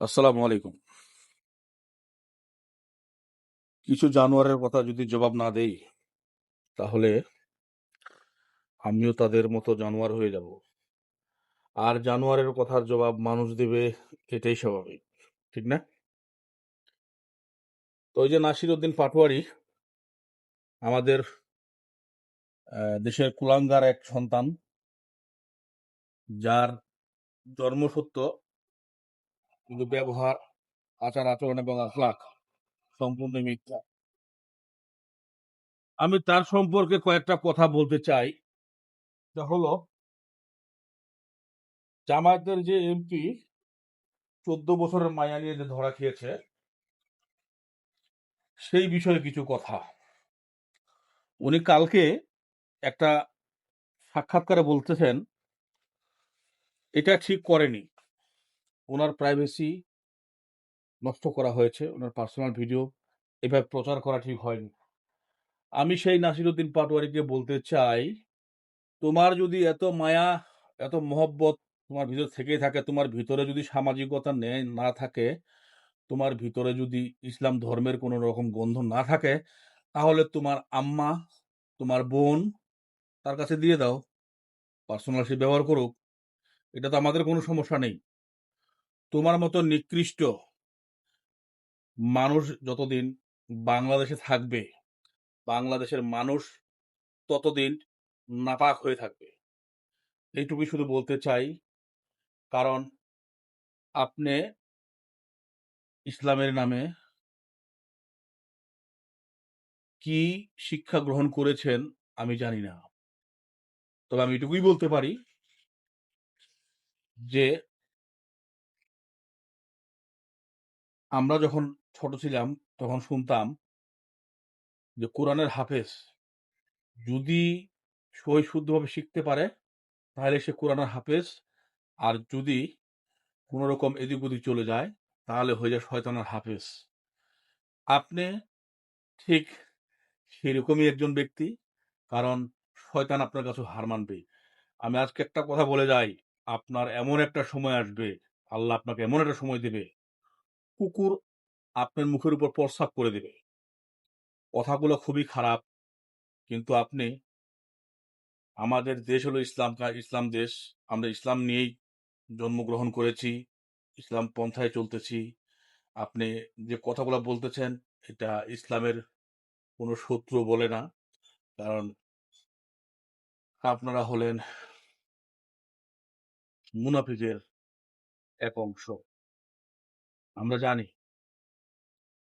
আসসালামু আলাইকুম। কিছু জানোয়ারের কথা যদি জবাব না দেই, তাহলে আমিও তাদের মতো জানোয়ার হয়ে যাব। আর জানোয়ারের কথার জবাব মানুষ দেবে, এটাই স্বাভাবিক, ঠিক না? তো ওই যে নাসিরউদ্দিন পাটোয়ারি আমাদের দেশের কুলাঙ্গার এক সন্তান, যার জন্মসূত্র কিন্তু ব্যবহার, আচার আচরণ এবং আখলাক সম্পূর্ণ মিথ্যা। আমি তার সম্পর্কে কয়েকটা কথা বলতে চাই। তা হলো, জামায়াতের যে এমপি 14 বছরের মায়া নিয়ে যে ধরা খেয়েছে, সেই বিষয়ে কিছু কথা। উনি কালকে একটা সাক্ষাৎকারে বলতেছেন, এটা ঠিক করেনি, ওনার প্রাইভেসি নষ্ট করা হয়েছে, ওনার পার্সোনাল ভিডিও এভাবে প্রচার করা ঠিক হয়নি। আমি সেই নাসিরউদ্দিন পাটোয়ারিকে বলতে চাই, তোমার যদি এত মায়া, এত মহব্বত তোমার ভিতর থেকেই থাকে, তোমার ভিতরে যদি সামাজিকতা না থাকে, তোমার ভিতরে যদি ইসলাম ধর্মের কোনো রকম গন্ধ না থাকে, তাহলে তোমার আম্মা, তোমার বোন, তার কাছে দিয়ে দাও, পার্সোনাল সে ব্যবহার করুক, এটা তো আমাদের কোনো সমস্যা নেই। তোমার মতো নিকৃষ্ট মানুষ যতদিন বাংলাদেশে থাকবে, বাংলাদেশের মানুষ ততদিন নাপাক হয়ে থাকবে, এইটুকুই শুধু বলতে চাই। কারণ আপনি ইসলামের নামে কি শিক্ষা গ্রহণ করেছেন আমি জানি না, তবে আমি এটুকুই বলতে পারি যে আমরা যখন ছোট ছিলাম তখন শুনতাম যে কোরআনের হাফেজ যদি সহি শুদ্ধভাবে শিখতে পারে, তাহলে সে কোরআনের হাফেজ। আর যদি কোনো রকম এদিক ওদিক চলে যায়, তাহলে হয়ে যায় শয়তানের হাফেজ। আপনি ঠিক সেরকমই একজন ব্যক্তি, কারণ শয়তান আপনার কাছে হার মানবে। আমি আজকে একটা কথা বলে যাই, আপনার এমন একটা সময় আসবে, আল্লাহ আপনাকে এমন একটা সময় দেবে, কুকুর আপনার মুখের উপর প্রস্রাব করে দেবে। কথাগুলো খুবই খারাপ, কিন্তু আপনি, আমাদের দেশ হলো ইসলাম দেশ, আমরা ইসলাম নিয়েই জন্মগ্রহণ করেছি, ইসলাম পন্থায় চলতেছি। আপনি যে কথাগুলো বলতেছেন, এটা ইসলামের কোনো শত্রু বলে না, কারণ আপনারা হলেন মুনাফিকের এক অংশ, আমরা জানি।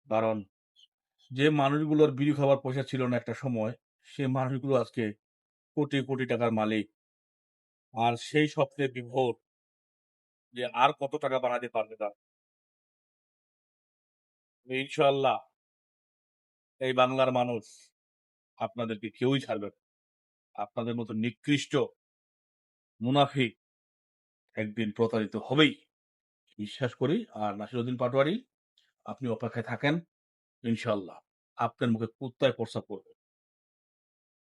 কারণ যে মানুষগুলোর বিড়ি খাবার পয়সা ছিল না একটা সময়, সে মানুষগুলো আজকে কোটি কোটি টাকার মালিক, আর সেই স্বপ্নে বিভোর যে আর কত টাকা বানাতে পারবে তার। ইনশাল্লাহ এই বাংলার মানুষ আপনাদেরকে কেউই ছাড়বে না। আপনাদের মতো নিকৃষ্ট মুনাফিক একদিন প্রতারিত হবেই, বিশ্বাস করি। আর নাসিরউদ্দিন পাটোয়ারি, আপনি অপেক্ষায় থাকেন, ইনশাল্লাহ আপনার মুখে কুত্তায় প্রস্রাব করবে।